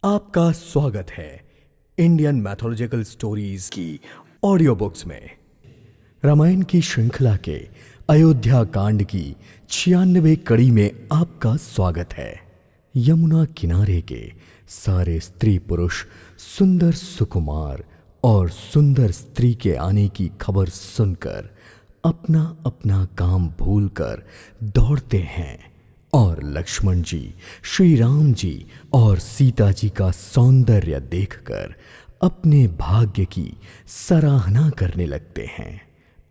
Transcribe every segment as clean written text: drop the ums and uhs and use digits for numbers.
आपका स्वागत है इंडियन मैथोलॉजिकल स्टोरीज की ऑडियो बुक्स में। रामायण की श्रृंखला के अयोध्या कांड की 96 कड़ी में आपका स्वागत है। यमुना किनारे के सारे स्त्री पुरुष सुंदर सुकुमार और सुंदर स्त्री के आने की खबर सुनकर अपना अपना काम भूलकर दौड़ते हैं और लक्ष्मण जी, श्री राम जी और सीता जी का सौंदर्य देखकर अपने भाग्य की सराहना करने लगते हैं।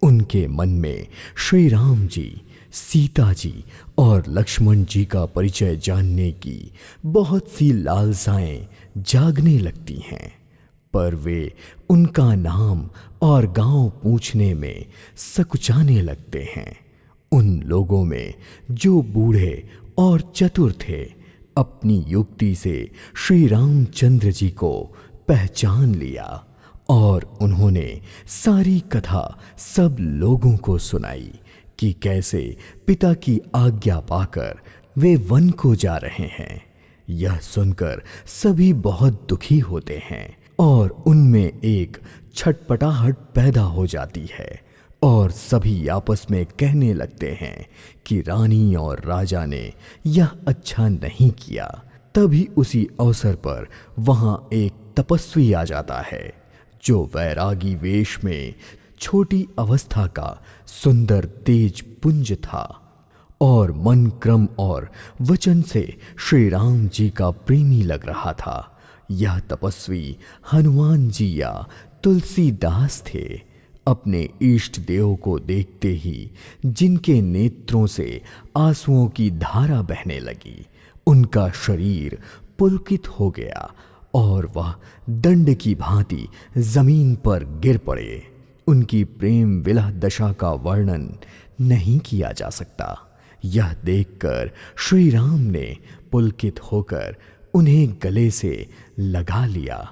उनके मन में श्री राम जी, सीता जी और लक्ष्मण जी का परिचय जानने की बहुत सी लालसाएं जागने लगती हैं, पर वे उनका नाम और गांव पूछने में सकुचाने लगते हैं। उन लोगों में जो बूढ़े और चतुर थे, अपनी युक्ति से श्री रामचंद्र जी को पहचान लिया और उन्होंने सारी कथा सब लोगों को सुनाई कि कैसे पिता की आज्ञा पाकर वे वन को जा रहे हैं। यह सुनकर सभी बहुत दुखी होते हैं और उनमें एक छटपटाहट पैदा हो जाती है और सभी आपस में कहने लगते हैं कि रानी और राजा ने यह अच्छा नहीं किया। तभी उसी अवसर पर वहां एक तपस्वी आ जाता है जो वैरागी वेश में छोटी अवस्था का सुंदर तेज पुंज था और मन क्रम और वचन से श्री राम जी का प्रेमी लग रहा था। यह तपस्वी हनुमान जी या तुलसीदास थे। अपने इष्ट देव को देखते ही जिनके नेत्रों से आंसुओं की धारा बहने लगी, उनका शरीर पुलकित हो गया और वह दंड की भांति जमीन पर गिर पड़े। उनकी प्रेम विलह दशा का वर्णन नहीं किया जा सकता। यह देखकर श्री राम ने पुलकित होकर उन्हें गले से लगा लिया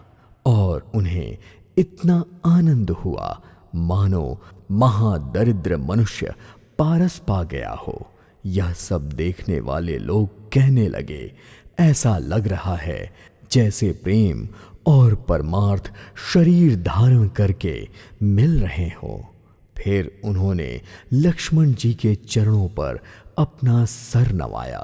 और उन्हें इतना आनंद हुआ मानो महादरिद्र मनुष्य पारस पा गया हो। यह सब देखने वाले लोग कहने लगे, ऐसा लग रहा है जैसे प्रेम और परमार्थ शरीर धारण करके मिल रहे हो। फिर उन्होंने लक्ष्मण जी के चरणों पर अपना सर नवाया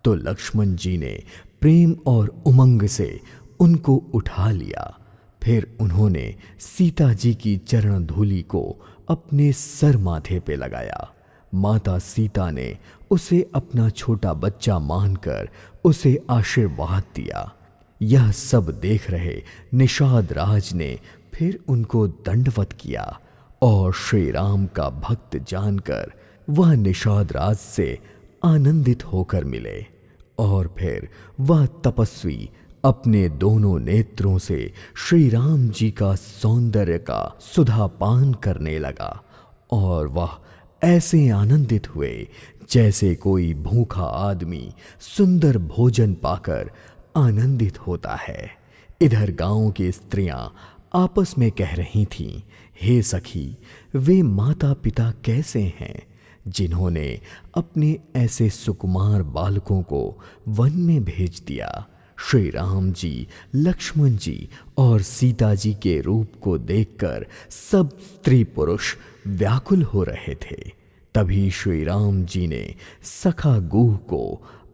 तो लक्ष्मण जी ने प्रेम और उमंग से उनको उठा लिया। फिर उन्होंने सीता जी की चरण धूलि को अपने सर माथे पे लगाया। माता सीता ने उसे अपना छोटा बच्चा मानकर उसे आशीर्वाद दिया। यह सब देख रहे निषाद राज ने फिर उनको दंडवत किया और श्री राम का भक्त जानकर वह निषाद राज से आनंदित होकर मिले और फिर वह तपस्वी अपने दोनों नेत्रों से श्री राम जी का सौंदर्य का सुधापान करने लगा और वह ऐसे आनंदित हुए जैसे कोई भूखा आदमी सुंदर भोजन पाकर आनंदित होता है। इधर गांव की स्त्रियां आपस में कह रही थीं, हे सखी, वे माता पिता कैसे हैं जिन्होंने अपने ऐसे सुकुमार बालकों को वन में भेज दिया। श्री राम जी, लक्ष्मण जी और सीता जी के रूप को देखकर सब स्त्री पुरुष व्याकुल हो रहे थे। तभी श्री राम जी ने सखा गुह को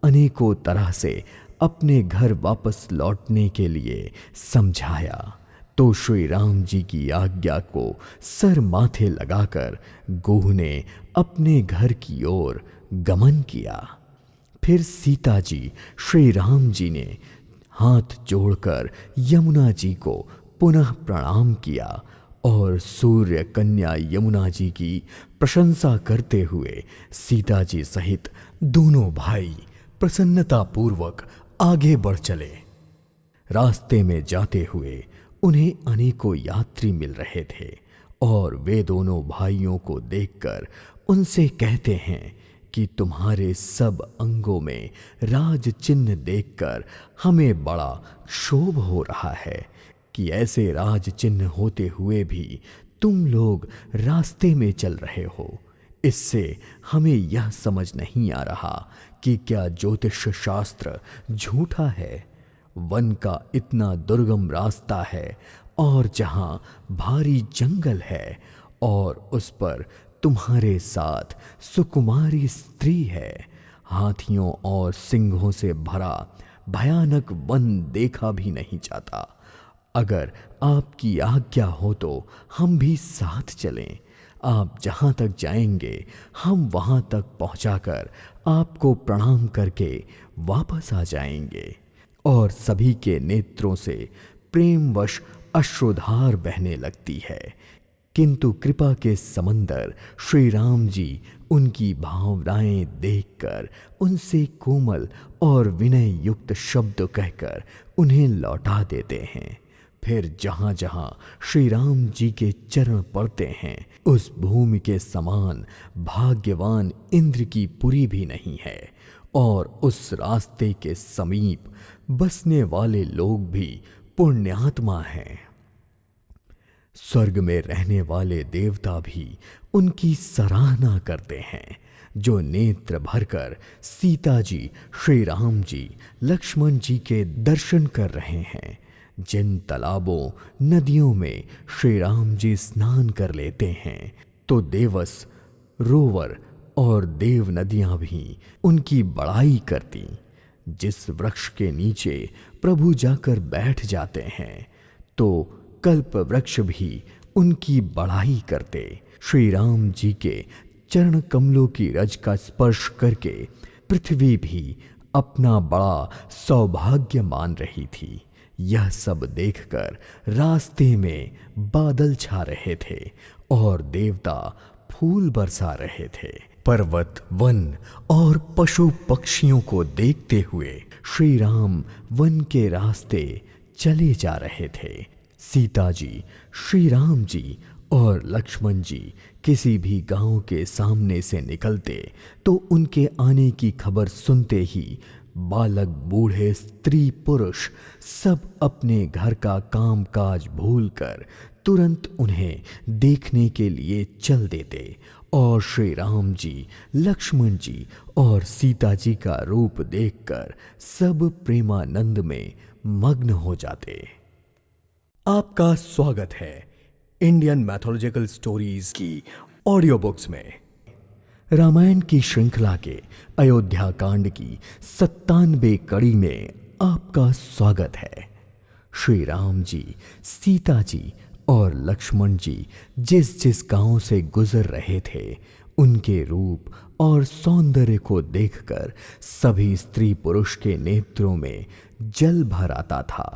अनेकों तरह से अपने घर वापस लौटने के लिए समझाया तो श्री राम जी की आज्ञा को सर माथे लगाकर गुह ने अपने घर की ओर गमन किया। फिर सीता जी, श्री राम जी ने हाथ जोड़कर यमुना जी को पुनः प्रणाम किया और सूर्य कन्या यमुना जी की प्रशंसा करते हुए सीता जी सहित दोनों भाई प्रसन्नता पूर्वक आगे बढ़ चले। रास्ते में जाते हुए उन्हें अनेकों यात्री मिल रहे थे और वे दोनों भाइयों को देखकर उनसे कहते हैं कि तुम्हारे सब अंगों में राज चिन्ह देखकर हमें बड़ा क्षोभ हो रहा है कि ऐसे राज चिन्ह होते हुए भी तुम लोग रास्ते में चल रहे हो। इससे हमें यह समझ नहीं आ रहा कि क्या ज्योतिष शास्त्र झूठा है वन का इतना दुर्गम रास्ता है और जहां भारी जंगल है और उस पर तुम्हारे साथ सुकुमारी स्त्री है, हाथियों और सिंहों से भरा भयानक वन देखा भी नहीं जाता। अगर आपकी आज्ञा हो तो हम भी साथ चलें। आप जहां तक जाएंगे हम वहां तक पहुंचाकर आपको प्रणाम करके वापस आ जाएंगे। और सभी के नेत्रों से प्रेमवश अश्रुधार बहने लगती है। किंतु कृपा के समंदर श्री राम जी उनकी भावनाएं देखकर उनसे कोमल और विनय युक्त शब्द कहकर उन्हें लौटा देते हैं। फिर जहां जहां श्री राम जी के चरण पड़ते हैं उस भूमि के समान भाग्यवान इंद्र की पुरी भी नहीं है। और उस रास्ते के समीप बसने वाले लोग भी पुण्यात्मा हैं। स्वर्ग में रहने वाले देवता भी उनकी सराहना करते हैं, जो नेत्र भरकर सीता जी, श्री राम जी, लक्ष्मण जी के दर्शन कर रहे हैं। जिन तालाबों नदियों में श्री राम जी स्नान कर लेते हैं तो देवस, रोवर और देव नदियां भी उनकी बड़ाई करती। जिस वृक्ष के नीचे प्रभु जाकर बैठ जाते हैं तो कल्प वृक्ष भी उनकी बड़ाई करते। श्री राम जी के चरण कमलों की रज का स्पर्श करके पृथ्वी भी अपना बड़ा सौभाग्य मान रही थी। यह सब देखकर रास्ते में बादल छा रहे थे और देवता फूल बरसा रहे थे। पर्वत, वन और पशु पक्षियों को देखते हुए श्री राम वन के रास्ते चले जा रहे थे। सीता जी, श्री राम जी और लक्ष्मण जी किसी भी गांव के सामने से निकलते तो उनके आने की खबर सुनते ही बालक, बूढ़े, स्त्री, पुरुष सब अपने घर का काम काज भूलकर तुरंत उन्हें देखने के लिए चल देते और श्री राम जी, लक्ष्मण जी और सीता जी का रूप देखकर सब प्रेमानंद में मग्न हो जाते। आपका स्वागत है इंडियन मैथोलॉजिकल स्टोरीज की ऑडियो बुक्स में। रामायण की श्रृंखला के अयोध्या कांड की 97 कड़ी में आपका स्वागत है। श्री राम जी, सीता जी और लक्ष्मण जी जिस जिस गांव से गुजर रहे थे उनके रूप और सौंदर्य को देखकर सभी स्त्री पुरुष के नेत्रों में जल भर आता था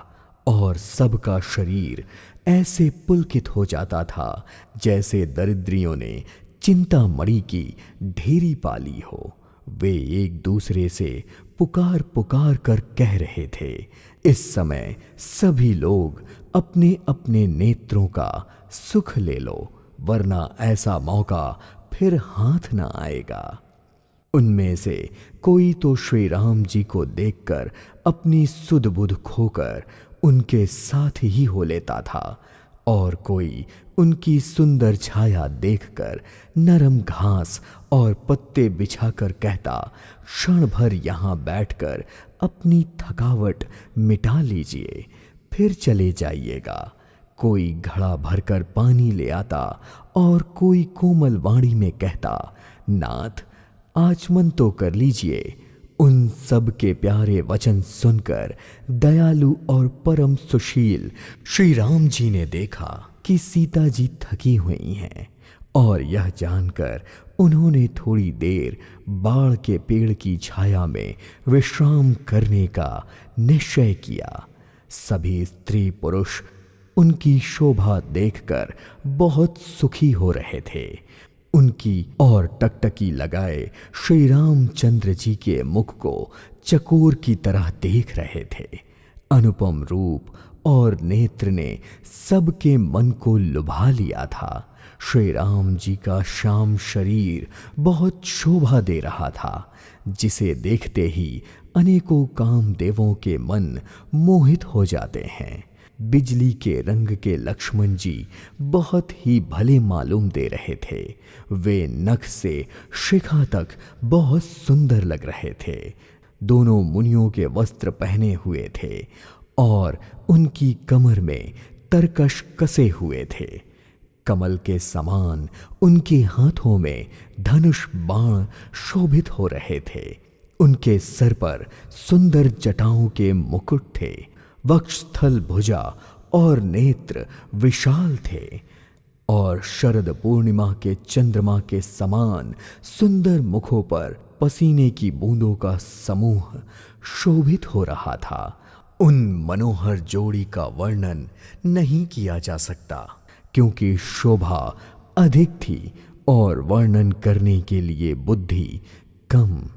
और सबका शरीर ऐसे पुलकित हो जाता था जैसे दरिद्रियों ने चिंतामणि की ढेरी पाली हो। वे एक दूसरे से पुकार पुकार कर कह रहे थे, इस समय सभी लोग अपने अपने नेत्रों का सुख ले लो, वरना ऐसा मौका फिर हाथ न आएगा। उनमें से कोई तो श्री राम जी को देखकर अपनी सुध बुध खोकर उनके साथ ही हो लेता था और कोई उनकी सुंदर छाया देखकर नरम घास और पत्ते बिछाकर कहता, क्षण भर यहाँ बैठकर अपनी थकावट मिटा लीजिए, फिर चले जाइएगा। कोई घड़ा भरकर पानी ले आता और कोई कोमल वाणी में कहता, नाथ आचमन तो कर लीजिए। उन सब के प्यारे वचन सुनकर दयालु और परम सुशील श्री राम जी ने देखा कि सीता जी थकी हुई हैं और यह जानकर उन्होंने थोड़ी देर बाड़ के पेड़ की छाया में विश्राम करने का निश्चय किया। सभी स्त्री पुरुष उनकी शोभा देखकर बहुत सुखी हो रहे थे। उनकी और टकटकी लगाए श्री रामचंद्र जी के मुख को चकोर की तरह देख रहे थे। अनुपम रूप और नेत्र ने सबके मन को लुभा लिया था। श्री राम जी का श्याम शरीर बहुत शोभा दे रहा था, जिसे देखते ही अनेकों कामदेवों के मन मोहित हो जाते हैं। बिजली के रंग के लक्ष्मण जी बहुत ही भले मालूम दे रहे थे। वे नख से शिखा तक बहुत सुंदर लग रहे थे। दोनों मुनियों के वस्त्र पहने हुए थे और उनकी कमर में तरकश कसे हुए थे। कमल के समान उनके हाथों में धनुष बाण शोभित हो रहे थे। उनके सर पर सुंदर जटाओं के मुकुट थे। वक्षस्थल, भुजा और नेत्र विशाल थे और शरद पूर्णिमा के चंद्रमा के समान सुंदर मुखों पर पसीने की बूंदों का समूह शोभित हो रहा था। उन मनोहर जोड़ी का वर्णन नहीं किया जा सकता, क्योंकि शोभा अधिक थी और वर्णन करने के लिए बुद्धि कम।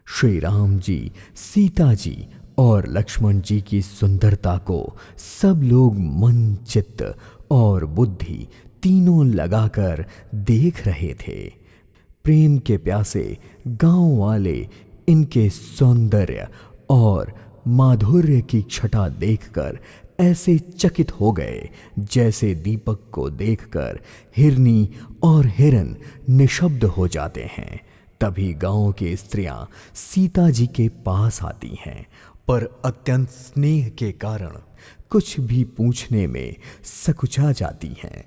श्री राम जी, सीता जी और लक्ष्मण जी की सुंदरता को सब लोग मन, चित्त और बुद्धि तीनों लगाकर देख रहे थे। प्रेम के प्यासे गांव वाले इनके सौंदर्य और माधुर्य की छटा देखकर ऐसे चकित हो गए जैसे दीपक को देखकर हिरनी और हिरन निशब्द हो जाते हैं। तभी गांव की स्त्रियां सीता जी के पास आती हैं, पर अत्यंत स्नेह के कारण कुछ भी पूछने में सकुचा जाती हैं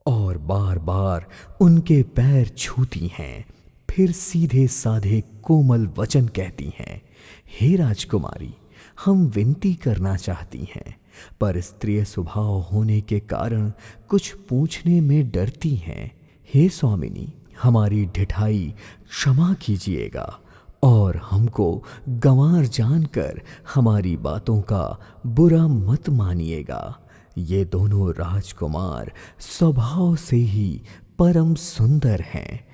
और बार बार उनके पैर छूती हैं। फिर सीधे साधे कोमल वचन कहती हैं, हे राजकुमारी, हम विनती करना चाहती हैं, पर स्त्रीय स्वभाव होने के कारण कुछ पूछने में डरती हैं। हे स्वामिनी, हमारी ढिठाई क्षमा कीजिएगा और हमको गंवार जानकर हमारी बातों का बुरा मत मानिएगा। ये दोनों राजकुमार स्वभाव से ही परम सुंदर हैं।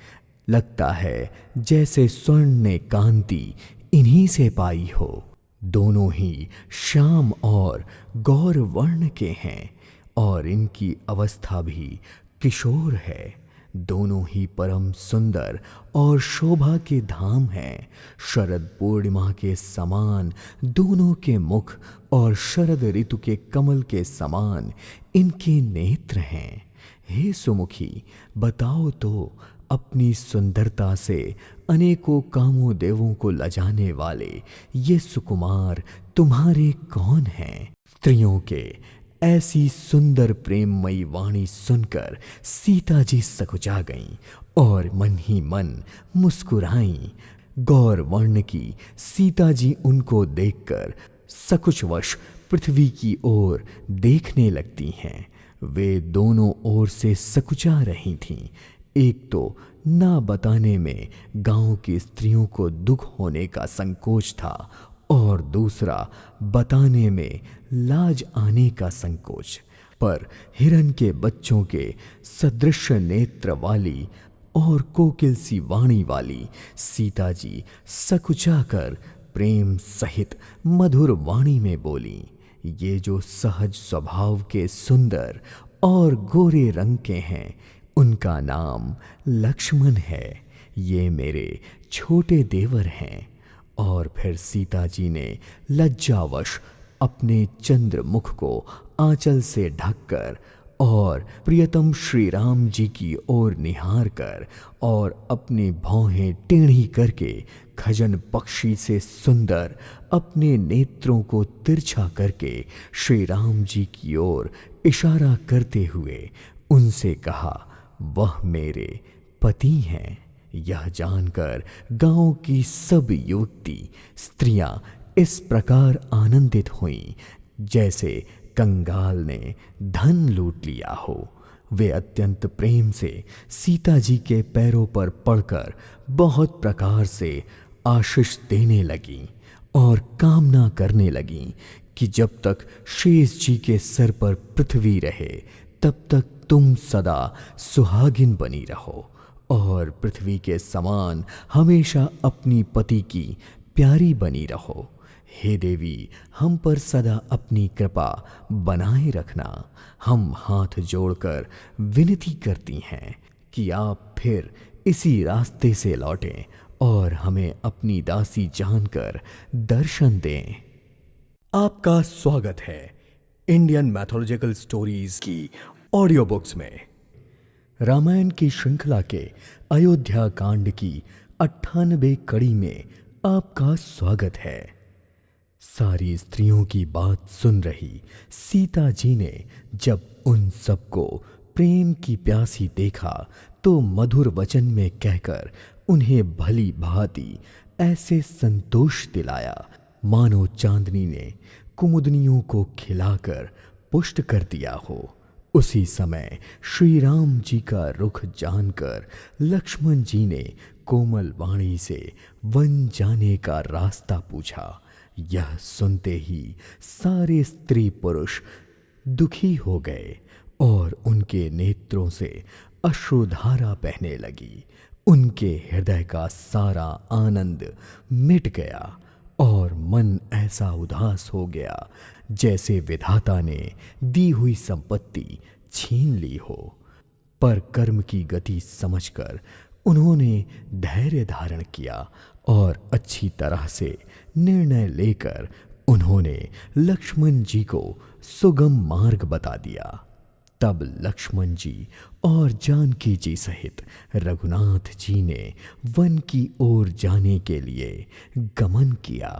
लगता है जैसे स्वर्ण ने कांति इन्हीं से पाई हो। दोनों ही श्याम और गौर वर्ण के हैं और इनकी अवस्था भी किशोर है। दोनों ही परम सुंदर और शोभा के धाम हैं। शरद पूर्णिमा के समान दोनों के मुख और शरद ऋतु के कमल के समान इनके नेत्र हैं। हे सुमुखी, बताओ तो, अपनी सुंदरता से अनेकों कामों देवों को लजाने वाले ये सुकुमार तुम्हारे कौन हैं? स्त्रियों के ऐसी सुंदर प्रेममयी वाणी सुनकर सीता जी सकुचा गईं और मन ही मन मुस्कुराईं। गौर वर्ण की सीता जी उनको देखकर सकुचवश पृथ्वी की ओर देखने लगती हैं। वे दोनों ओर से सकुचा रही थीं। एक तो ना बताने में गांव की स्त्रियों को दुख होने का संकोच था और दूसरा बताने में लाज आने का संकोच। पर हिरन के बच्चों के सदृश नेत्र वाली और कोकिल सी वाणी वाली सीता जी सकुचा कर प्रेम सहित मधुर वाणी में बोली, ये जो सहज स्वभाव के सुंदर और गोरे रंग के हैं, उनका नाम लक्ष्मण है। ये मेरे छोटे देवर हैं। और फिर सीता जी ने लज्जावश अपने चंद्रमुख को आंचल से ढककर और प्रियतम श्री राम जी की ओर निहार कर और अपनी भौहें टेढ़ी करके खजन पक्षी से सुंदर अपने नेत्रों को तिरछा करके श्री राम जी की ओर इशारा करते हुए उनसे कहा, वह मेरे पति हैं। यह जानकर गांव की सब युवती स्त्रियां इस प्रकार आनंदित हुईं जैसे कंगाल ने धन लूट लिया हो। वे अत्यंत प्रेम से सीता जी के पैरों पर पड़कर बहुत प्रकार से आशीष देने लगीं और कामना करने लगीं कि जब तक शेष जी के सर पर पृथ्वी रहे तब तक तुम सदा सुहागिन बनी रहो और पृथ्वी के समान हमेशा अपनी पति की प्यारी बनी रहो। हे देवी, हम पर सदा अपनी कृपा बनाए रखना। हम हाथ जोड़कर विनती करती हैं कि आप फिर इसी रास्ते से लौटें और हमें अपनी दासी जानकर दर्शन दें। आपका स्वागत है इंडियन मैथोलॉजिकल स्टोरीज की ऑडियो बुक्स में। रामायण की श्रृंखला के अयोध्या कांड की 98 कड़ी में आपका स्वागत है। सारी स्त्रियों की बात सुन रही सीता जी ने जब उन सबको प्रेम की प्यासी देखा तो मधुर वचन में कहकर उन्हें भली भांति ऐसे संतोष दिलाया मानो चांदनी ने कुमुदनियों को खिलाकर पुष्ट कर दिया हो। उसी समय श्री राम जी का रुख जानकर लक्ष्मण जी ने कोमल वाणी से वन जाने का रास्ता पूछा। यह सुनते ही सारे स्त्री पुरुष दुखी हो गए और उनके नेत्रों से अश्रुधारा बहने लगी। उनके हृदय का सारा आनंद मिट गया और मन ऐसा उदास हो गया जैसे विधाता ने दी हुई संपत्ति छीन ली हो। पर कर्म की गति समझकर उन्होंने धैर्य धारण किया और अच्छी तरह से निर्णय लेकर उन्होंने लक्ष्मण जी को सुगम मार्ग बता दिया। तब लक्ष्मण जी और जानकी जी सहित रघुनाथ जी ने वन की ओर जाने के लिए गमन किया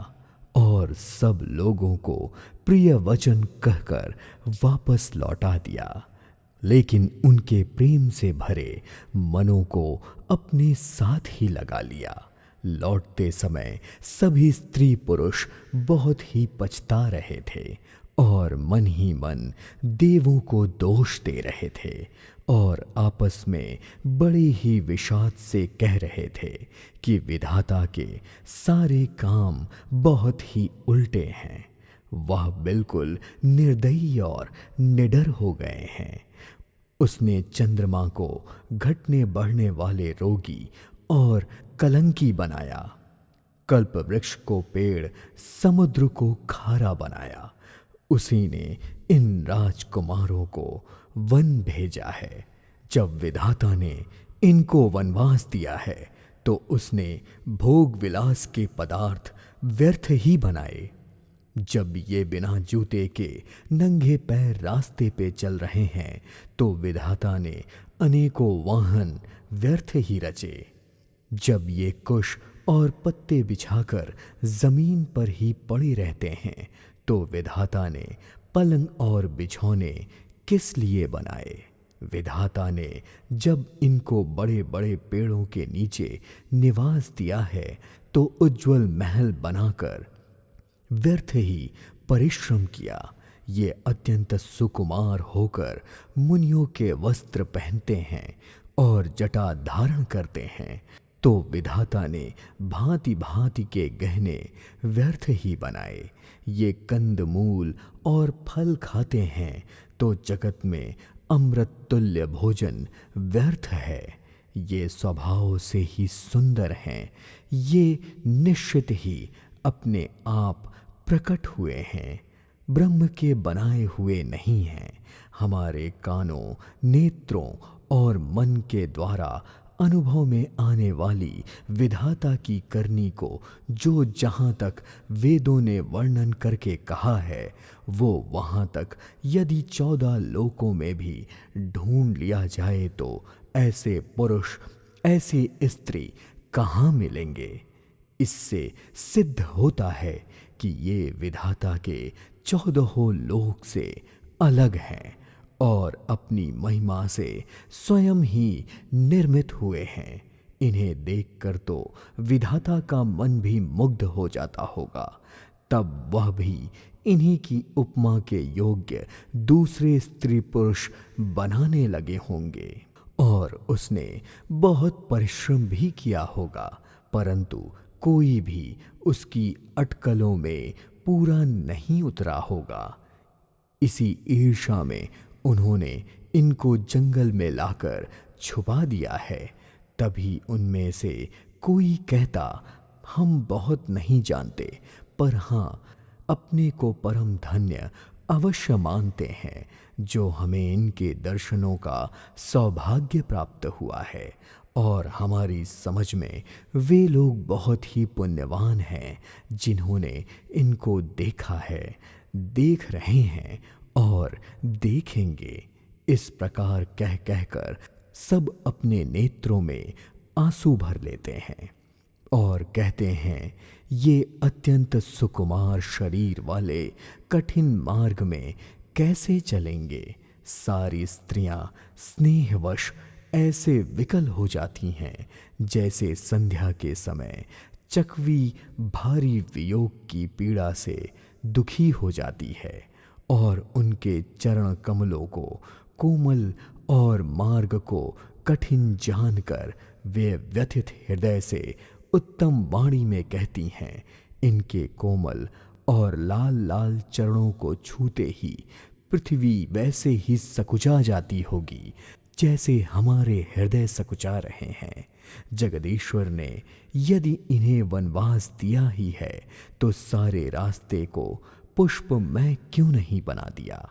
और सब लोगों को प्रिय वचन कहकर वापस लौटा दिया। लेकिन उनके प्रेम से भरे मनों को अपने साथ ही लगा लिया। लौटते समय सभी स्त्री पुरुष बहुत ही पछता रहे थे और मन ही मन देवों को दोष दे रहे थे और आपस में बड़े ही विषाद से कह रहे थे कि विधाता के सारे काम बहुत ही उल्टे हैं। वह बिल्कुल निर्दयी और निडर हो गए हैं। उसने चंद्रमा को घटने बढ़ने वाले रोगी और कलंकी बनाया, कल्प वृक्ष को पेड़, समुद्र को खारा बनाया। उसी ने इन राजकुमारों को वन भेजा है। जब विधाता ने इनको वनवास दिया है तो उसने भोग विलास के पदार्थ व्यर्थ ही बनाए। जब ये बिना जूते के नंगे पैर रास्ते पे चल रहे हैं तो विधाता ने अनेकों वाहन व्यर्थ ही रचे। जब ये कुश और पत्ते बिछाकर जमीन पर ही पड़े रहते हैं तो विधाता ने पलंग और बिछौने किस लिए बनाए। विधाता ने जब इनको बड़े बड़े पेड़ों के नीचे निवास दिया है तो उज्जवल महल बनाकर व्यर्थ ही परिश्रम किया। ये अत्यंत सुकुमार होकर मुनियों के वस्त्र पहनते हैं और जटा धारण करते हैं तो विधाता ने भांति भांति के गहने व्यर्थ ही बनाए। ये कंद मूल और फल खाते हैं तो जगत में अमृत तुल्य भोजन व्यर्थ है। ये स्वभाव से ही सुंदर हैं। ये निश्चित ही अपने आप प्रकट हुए हैं, ब्रह्म के बनाए हुए नहीं हैं। हमारे कानों, नेत्रों और मन के द्वारा अनुभव में आने वाली विधाता की करनी को जो जहाँ तक वेदों ने वर्णन करके कहा है वो वहाँ तक यदि 14 लोकों में भी ढूंढ लिया जाए तो ऐसे पुरुष, ऐसी स्त्री कहाँ मिलेंगे। इससे सिद्ध होता है कि ये विधाता के 14 लोक से अलग हैं और अपनी महिमा से स्वयं ही निर्मित हुए हैं। इन्हें देखकर तो विधाता का मन भी मुग्ध हो जाता होगा। तब वह भी इन्हीं की उपमा के योग्य दूसरे स्त्री पुरुष बनाने लगे होंगे और उसने बहुत परिश्रम भी किया होगा, परंतु कोई भी उसकी अटकलों में पूरा नहीं उतरा होगा। इसी ईर्ष्या में उन्होंने इनको जंगल में लाकर छुपा दिया है। तभी उनमें से कोई कहता, हम बहुत नहीं जानते, पर हाँ, अपने को परम धन्य अवश्य मानते हैं जो हमें इनके दर्शनों का सौभाग्य प्राप्त हुआ है। और हमारी समझ में वे लोग बहुत ही पुण्यवान हैं जिन्होंने इनको देखा है, देख रहे हैं और देखेंगे। इस प्रकार कह कहकर सब अपने नेत्रों में आंसू भर लेते हैं और कहते हैं, ये अत्यंत सुकुमार शरीर वाले कठिन मार्ग में कैसे चलेंगे। सारी स्त्रियां स्नेहवश ऐसे विकल हो जाती हैं जैसे संध्या के समय चकवी भारी वियोग की पीड़ा से दुखी हो जाती है और उनके चरण कमलों को कोमल और मार्ग को कठिन जानकर वे व्यथित हृदय से उत्तम वाणी में कहती हैं, इनके कोमल और लाल लाल चरणों को छूते ही पृथ्वी वैसे ही सकुचा जाती होगी जैसे हमारे हृदय सकुचा रहे हैं। जगदीश्वर ने यदि इन्हें वनवास दिया ही है तो सारे रास्ते को पुष्पमय क्यों नहीं बना दिया।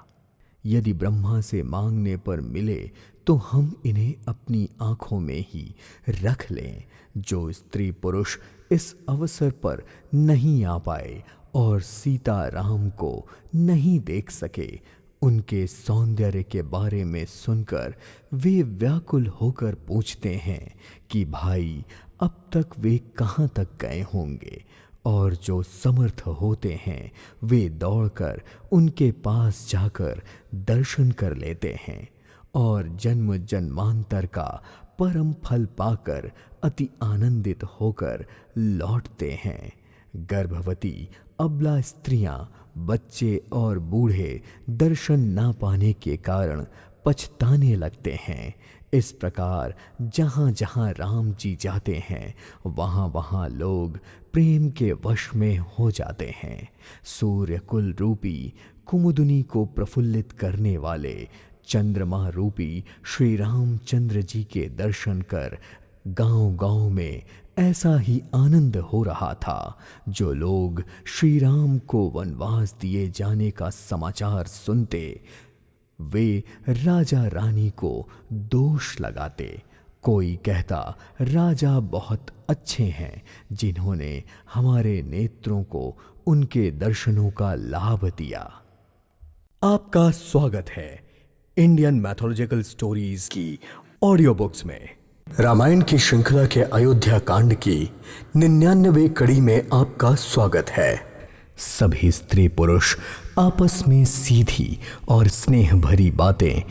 यदि ब्रह्मा से मांगने पर मिले तो हम इन्हें अपनी आंखों में ही रख लें। जो स्त्री पुरुष इस अवसर पर नहीं आ पाए और सीता राम को नहीं देख सके, उनके सौंदर्य के बारे में सुनकर वे व्याकुल होकर पूछते हैं कि भाई अब तक वे कहाँ तक गए होंगे। और जो समर्थ होते हैं वे दौड़कर उनके पास जाकर दर्शन कर लेते हैं और जन्म जन्मांतर का परम फल पाकर अति आनंदित होकर लौटते हैं। गर्भवती अबला स्त्रियां, बच्चे और बूढ़े दर्शन ना पाने के कारण पछताने लगते हैं। इस प्रकार जहाँ जहाँ राम जी जाते हैं वहाँ वहाँ लोग प्रेम के वश में हो जाते हैं। सूर्य कुल रूपी कुमुदुनी को प्रफुल्लित करने वाले चंद्रमा रूपी श्री रामचंद्र जी के दर्शन कर गांव-गांव में ऐसा ही आनंद हो रहा था। जो लोग श्री राम को वनवास दिए जाने का समाचार सुनते वे राजा रानी को दोष लगाते। कोई कहता, राजा बहुत अच्छे हैं जिन्होंने हमारे नेत्रों को उनके दर्शनों का लाभ दिया। आपका स्वागत है इंडियन मैथोलॉजिकल स्टोरीज की ऑडियो बुक्स में। रामायण की श्रृंखला के अयोध्या कांड की 99वें कड़ी में आपका स्वागत है। सभी स्त्री पुरुष आपस में सीधी और स्नेह भरी बातें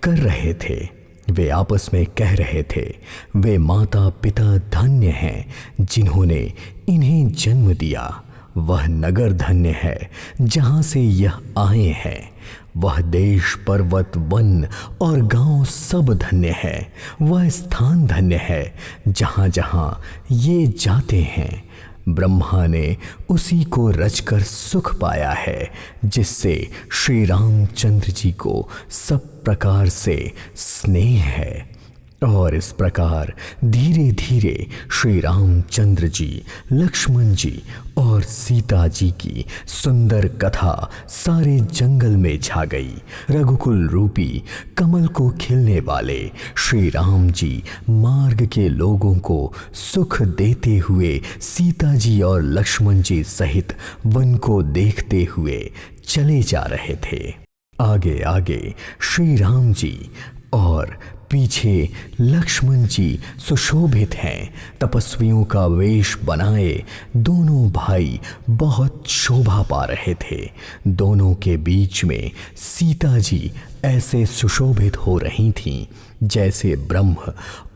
कर रहे थे। वे आपस में कह रहे थे, वे माता पिता धन्य हैं जिन्होंने इन्हें जन्म दिया। वह नगर धन्य है जहाँ से यह आए हैं। वह देश पर्वत वन और गांव सब धन्य है। वह स्थान धन्य है जहाँ जहाँ ये जाते हैं। ब्रह्मा ने उसी को रचकर सुख पाया है जिससे श्री रामचंद्र जी को सब प्रकार से स्नेह है। और इस प्रकार धीरे धीरे श्री रामचंद्र जी, लक्ष्मण जी और सीता जी की सुंदर कथा सारे जंगल में छा गई। रघुकुल रूपी कमल को खिलने वाले श्री राम जी मार्ग के लोगों को सुख देते हुए सीता जी और लक्ष्मण जी सहित वन को देखते हुए चले जा रहे थे। आगे आगे श्री राम जी और पीछे लक्ष्मण जी सुशोभित हैं। तपस्वियों का वेश बनाए दोनों भाई बहुत शोभा पा रहे थे। दोनों के बीच में सीता जी ऐसे सुशोभित हो रही थीं जैसे ब्रह्म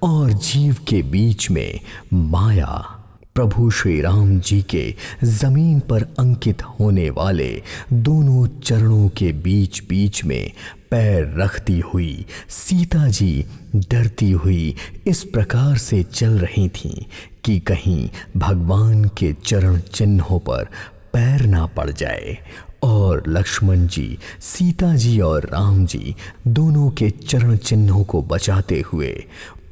और जीव के बीच में माया। प्रभु श्री राम जी के जमीन पर अंकित होने वाले दोनों चरणों के बीच बीच में पैर रखती हुई सीता जी डरती हुई इस प्रकार से चल रही थीं कि कहीं भगवान के चरण चिन्हों पर पैर ना पड़ जाए। और लक्ष्मण जी, सीता जी और राम जी दोनों के चरण चिन्हों को बचाते हुए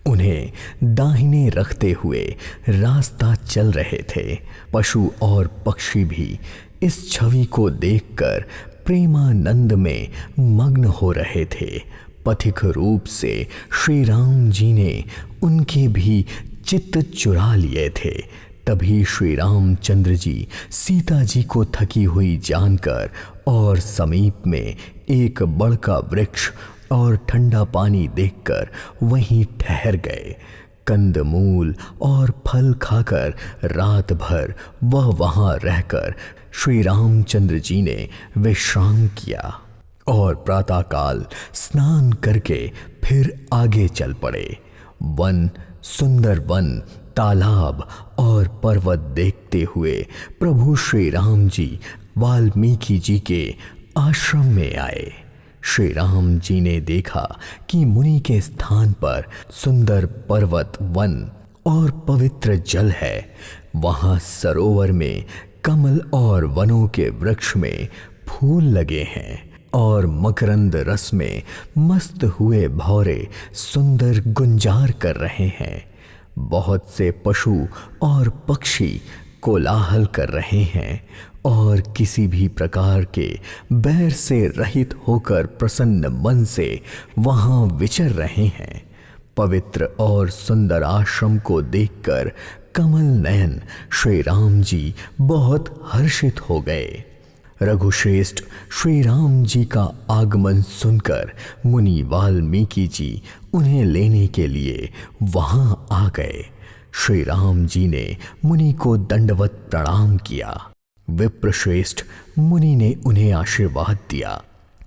उन्हें दाहिने रखते हुए रास्ता चल रहे थे। पशु और पक्षी भी इस छवि को देखकर प्रेमानंद में मग्न हो रहे थे। पथिक रूप से श्री राम जी ने उनके भी चित्त चुरा लिए थे। तभी श्री रामचंद्र जी सीता जी को थकी हुई जानकर और समीप में एक बड़का वृक्ष और ठंडा पानी देखकर वहीं ठहर गए। कंदमूल और फल खाकर रात भर वह वहां रहकर श्री रामचंद्र जी ने विश्राम किया और प्रातःकाल स्नान करके फिर आगे चल पड़े। वन, सुंदर वन, तालाब और पर्वत देखते हुए प्रभु श्री राम जी वाल्मीकि जी के आश्रम में आए। श्री राम जी ने देखा कि मुनि के स्थान पर सुंदर पर्वत, वन और पवित्र जल है। वहां सरोवर में कमल और वनों के वृक्ष में फूल लगे हैं और मकरंद रस में मस्त हुए भौरे सुंदर गुंजार कर रहे हैं। बहुत से पशु और पक्षी कोलाहल कर रहे हैं और किसी भी प्रकार के बैर से रहित होकर प्रसन्न मन से वहां विचर रहे हैं। पवित्र और सुंदर आश्रम को देखकर कमल नयन श्री राम जी बहुत हर्षित हो गए। रघुश्रेष्ठ श्री राम जी का आगमन सुनकर मुनि वाल्मीकि जी उन्हें लेने के लिए वहां आ गए। श्री राम जी ने मुनि को दंडवत प्रणाम किया। विप्रश्रेष्ठ मुनि ने उन्हें आशीर्वाद दिया।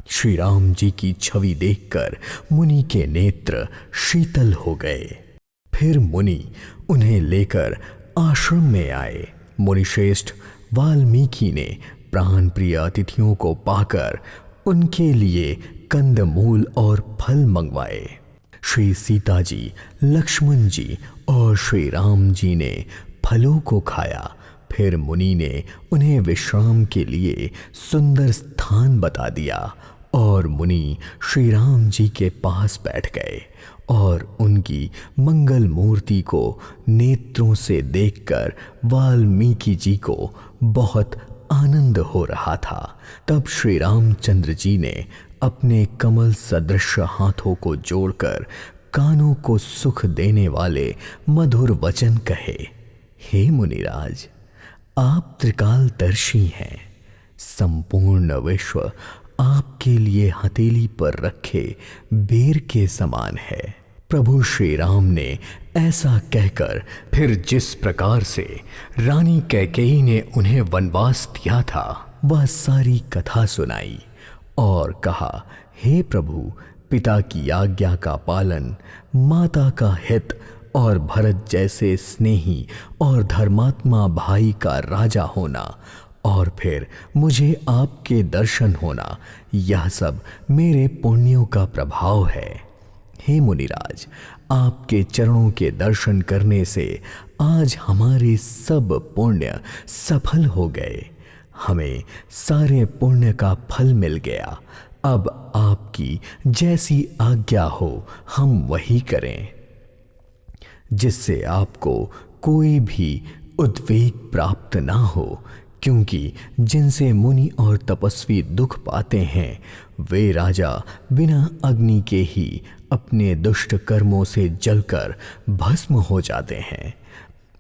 श्री राम जी की छवि देखकर मुनि के नेत्र शीतल हो गए। फिर मुनि उन्हें लेकर आश्रम में आए। मुनिश्रेष्ठ वाल्मीकि ने प्राण प्रिय अतिथियों को पाकर उनके लिए कंदमूल और फल मंगवाए। श्री सीता जी, लक्ष्मण जी और श्री राम जी ने फलों को खाया। फिर मुनि ने उन्हें विश्राम के लिए सुंदर स्थान बता दिया और मुनि श्री राम जी के पास बैठ गए और उनकी मंगल मूर्ति को नेत्रों से देखकर वाल्मीकि जी को बहुत आनंद हो रहा था। तब श्री रामचंद्र जी ने अपने कमल सदृश हाथों को जोड़कर कानों को सुख देने वाले मधुर वचन कहे। हे मुनिराज, आप त्रिकालदर्शी हैं। संपूर्ण विश्व आपके लिए हथेली पर रखे बेर के समान है। प्रभु श्री राम ने ऐसा कहकर फिर जिस प्रकार से रानी कैकेयी ने उन्हें वनवास दिया था वह सारी कथा सुनाई और कहा, हे प्रभु, पिता की आज्ञा का पालन, माता का हित और भरत जैसे स्नेही और धर्मात्मा भाई का राजा होना और फिर मुझे आपके दर्शन होना, यह सब मेरे पुण्यों का प्रभाव है। हे मुनिराज, आपके चरणों के दर्शन करने से आज हमारे सब पुण्य सफल हो गए। हमें सारे पुण्य का फल मिल गया। अब आपकी जैसी आज्ञा हो हम वही करें, जिससे आपको कोई भी उद्वेग प्राप्त ना हो, क्योंकि जिनसे मुनि और तपस्वी दुख पाते हैं वे राजा बिना अग्नि के ही अपने दुष्ट कर्मों से जलकर भस्म हो जाते हैं।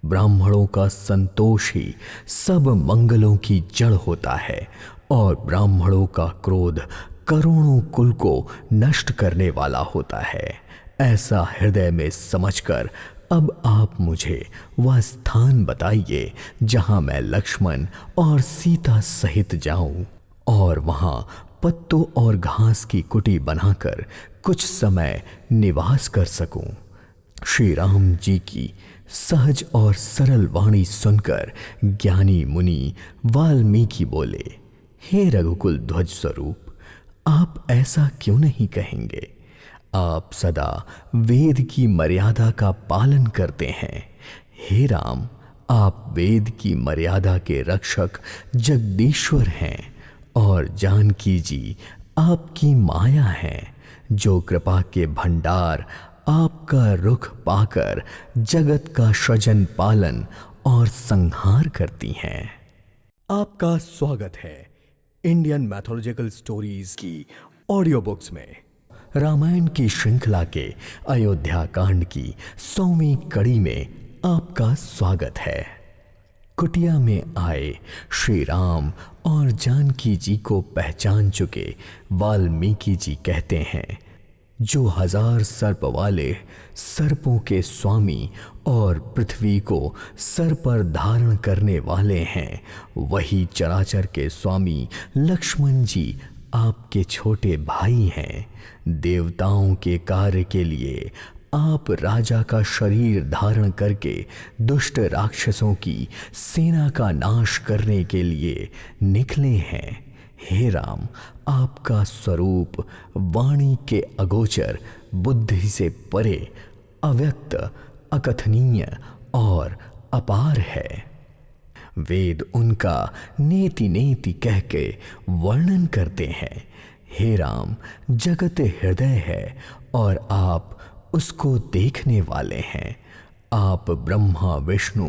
ब्राह्मणों का संतोष ही सब मंगलों की जड़ होता है और ब्राह्मणों का क्रोध करोड़ों कुल को नष्ट करने वाला होता है। ऐसा हृदय में समझकर अब आप मुझे वह स्थान बताइए जहां मैं लक्ष्मण और सीता सहित जाऊं और वहां पत्तों और घास की कुटी बनाकर कुछ समय निवास कर सकूं। श्री राम जी की सहज और सरल वाणी सुनकर ज्ञानी मुनि वाल्मीकि बोले, हे रघुकुल ध्वज स्वरूप, आप ऐसा क्यों नहीं कहेंगे? आप सदा वेद की मर्यादा का पालन करते हैं। हे राम, आप वेद की मर्यादा के रक्षक जगदीश्वर हैं और जानकी जी आपकी माया हैं, जो कृपा के भंडार आपका रुख पाकर जगत का सृजन पालन और संहार करती हैं। आपका स्वागत है इंडियन मैथोलॉजिकल स्टोरीज की ऑडियो बुक्स में। रामायण की श्रृंखला के अयोध्या कांड की 100वीं कड़ी में आपका स्वागत है। कुटिया में आए श्री राम और जानकी जी को पहचान चुके वाल्मीकि जी कहते हैं, जो 1000 सर्प वाले सर्पों के स्वामी और पृथ्वी को सर पर धारण करने वाले हैं, वही चराचर के स्वामी लक्ष्मण जी आपके छोटे भाई हैं। देवताओं के कार्य के लिए आप राजा का शरीर धारण करके दुष्ट राक्षसों की सेना का नाश करने के लिए निकले हैं। हे राम, आपका स्वरूप वाणी के अगोचर, बुद्धि से परे, अव्यक्त, अकथनीय और अपार है। वेद उनका नेति नेति कह के वर्णन करते हैं। हे राम, जगत हृदय है और आप उसको देखने वाले हैं। आप ब्रह्मा, विष्णु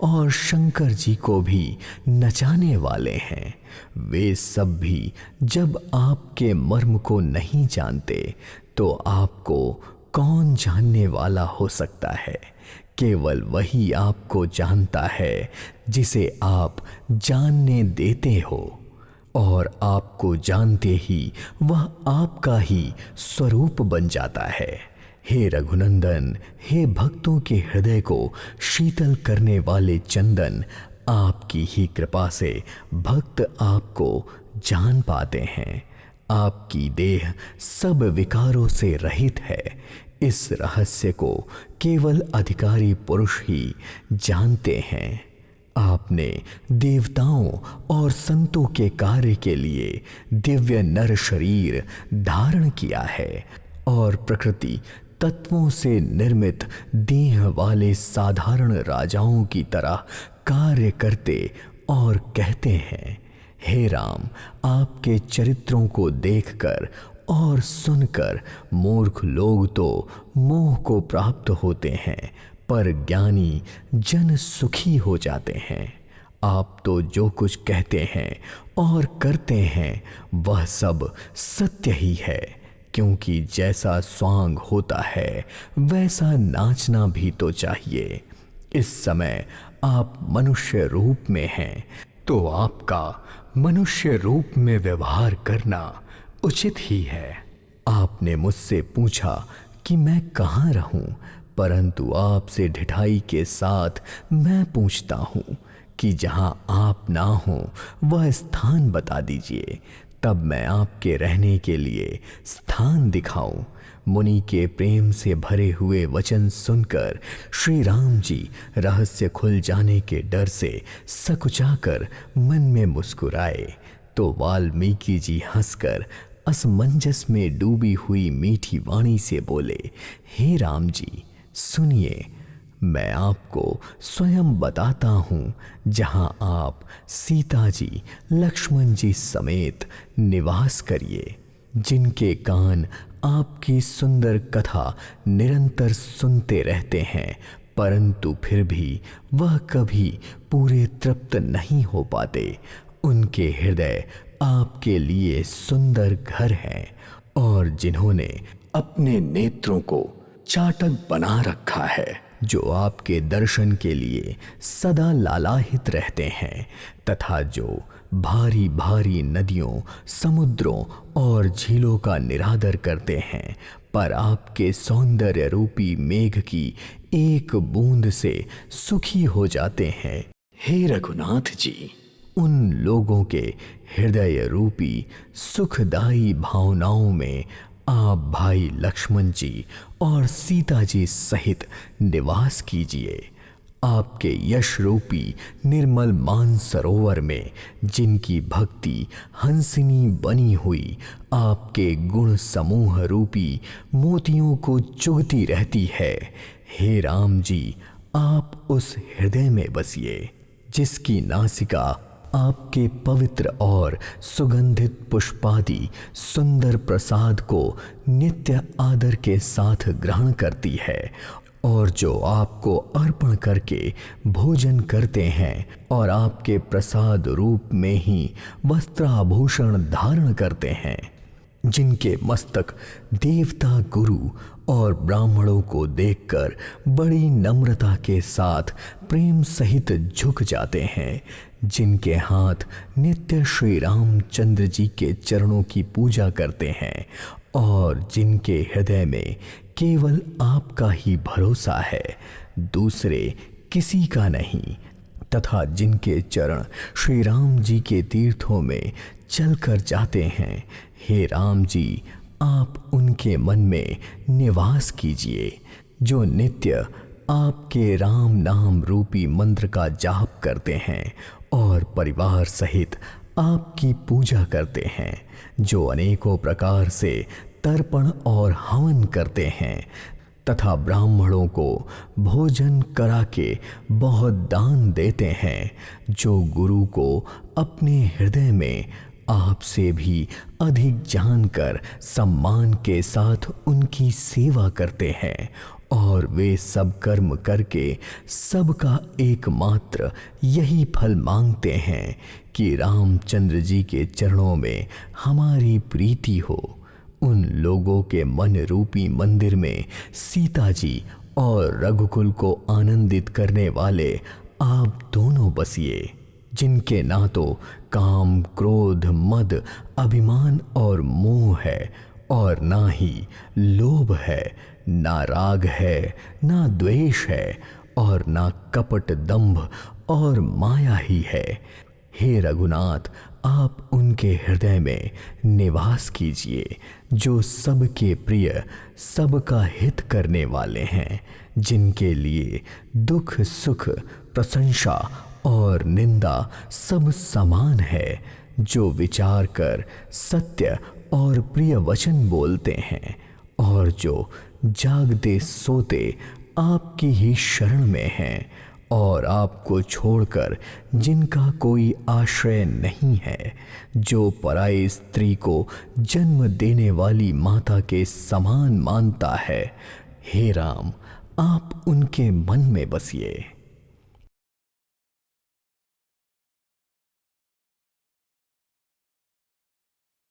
और शंकर जी को भी नचाने वाले हैं। वे सब भी जब आपके मर्म को नहीं जानते तो आपको कौन जानने वाला हो सकता है। केवल वही आपको जानता है जिसे आप जानने देते हो, और आपको जानते ही वह आपका ही स्वरूप बन जाता है। हे रघुनंदन, हे भक्तों के हृदय को शीतल करने वाले चंदन, आपकी ही कृपा से भक्त आपको जान पाते हैं। आपकी देह सब विकारों से रहित है। इस रहस्य को केवल अधिकारी पुरुष ही जानते हैं। आपने देवताओं और संतों के कार्य के लिए दिव्य नर शरीर धारण किया है और प्रकृति तत्वों से निर्मित देह वाले साधारण राजाओं की तरह कार्य करते और कहते हैं। हे राम, आपके चरित्रों को देखकर और सुनकर मूर्ख लोग तो मोह को प्राप्त होते हैं, पर ज्ञानी जन सुखी हो जाते हैं। आप तो जो कुछ कहते हैं और करते हैं वह सब सत्य ही है, क्योंकि जैसा स्वांग होता है वैसा नाचना भी तो चाहिए। इस समय आप मनुष्य रूप में हैं, तो आपका मनुष्य रूप में व्यवहार करना उचित ही है। आपने मुझसे पूछा कि मैं कहाँ रहूं, परंतु आपसे ढिठाई के साथ मैं पूछता हूँ कि जहाँ आप ना हो वह स्थान बता दीजिए, तब मैं आपके रहने के लिए स्थान दिखाऊं। मुनि के प्रेम से भरे हुए वचन सुनकर श्री राम जी रहस्य खुल जाने के डर से सकुचाकर मन में मुस्कुराए, तो वाल्मीकि जी हंसकर असमंजस में डूबी हुई मीठी वाणी से बोले, हे राम जी सुनिए, मैं आपको स्वयं बताता हूँ जहाँ आप सीता जी, लक्ष्मण जी समेत निवास करिए। जिनके कान आपकी सुंदर कथा निरंतर सुनते रहते हैं, परंतु फिर भी वह कभी पूरे तृप्त नहीं हो पाते, उनके हृदय आपके लिए सुंदर घर हैं, और जिन्होंने अपने नेत्रों को चाटक बना रखा है, जो आपके दर्शन के लिए सदा लालाहित रहते हैं, तथा जो भारी भारी नदियों, समुद्रों और झीलों का निरादर करते हैं, पर आपके सौंदर्य रूपी मेघ की एक बूंद से सुखी हो जाते हैं। हे रघुनाथ जी, उन लोगों के हृदय रूपी सुखदायी भावनाओं में आप भाई लक्ष्मण जी और सीता जी सहित निवास कीजिए। आपके यश रूपी निर्मल मान सरोवर में जिनकी भक्ति हंसिनी बनी हुई आपके गुण समूह रूपी मोतियों को चुगती रहती है, हे राम जी, आप उस हृदय में बसिए जिसकी नासिका आपके पवित्र और सुगंधित पुष्पादि सुंदर प्रसाद को नित्य आदर के साथ ग्रहण करती है, और जो आपको अर्पण करके भोजन करते हैं और आपके प्रसाद रूप में ही वस्त्राभूषण धारण करते हैं, जिनके मस्तक देवता, गुरु और ब्राह्मणों को देखकर बड़ी नम्रता के साथ प्रेम सहित झुक जाते हैं, जिनके हाथ नित्य श्री रामचंद्र जी के चरणों की पूजा करते हैं और जिनके हृदय में केवल आपका ही भरोसा है, दूसरे किसी का नहीं, तथा जिनके चरण श्री राम जी के तीर्थों में चलकर जाते हैं, हे राम जी, आप उनके मन में निवास कीजिए। जो नित्य आपके राम नाम रूपी मंत्र का जाप करते हैं और परिवार सहित आपकी पूजा करते हैं, जो अनेकों प्रकार से तर्पण और हवन करते हैं तथा ब्राह्मणों को भोजन करा के बहुत दान देते हैं, जो गुरु को अपने हृदय में आपसे भी अधिक जानकर सम्मान के साथ उनकी सेवा करते हैं और वे सब कर्म करके सबका एकमात्र यही फल मांगते हैं कि रामचंद्र जी के चरणों में हमारी प्रीति हो। उन लोगों के मन रूपी मंदिर में सीता जी और रघुकुल को आनंदित करने वाले आप दोनों बसिए, जिनके ना तो काम, क्रोध, मद, अभिमान और मोह है और ना ही लोभ है, ना राग है, ना द्वेष है और ना कपट, दंभ और माया ही है। हे रघुनाथ, आप उनके हृदय में निवास कीजिए, जो सबके प्रिय, सबका हित करने वाले हैं, जिनके लिए दुख, सुख, प्रशंसा और निंदा सब समान है, जो विचार कर सत्य और प्रिय वचन बोलते हैं और जो जागते सोते आपकी ही शरण में हैं और आपको छोड़कर जिनका कोई आश्रय नहीं है, जो पराई स्त्री को जन्म देने वाली माता के समान मानता है, हे राम, आप उनके मन में बसिए।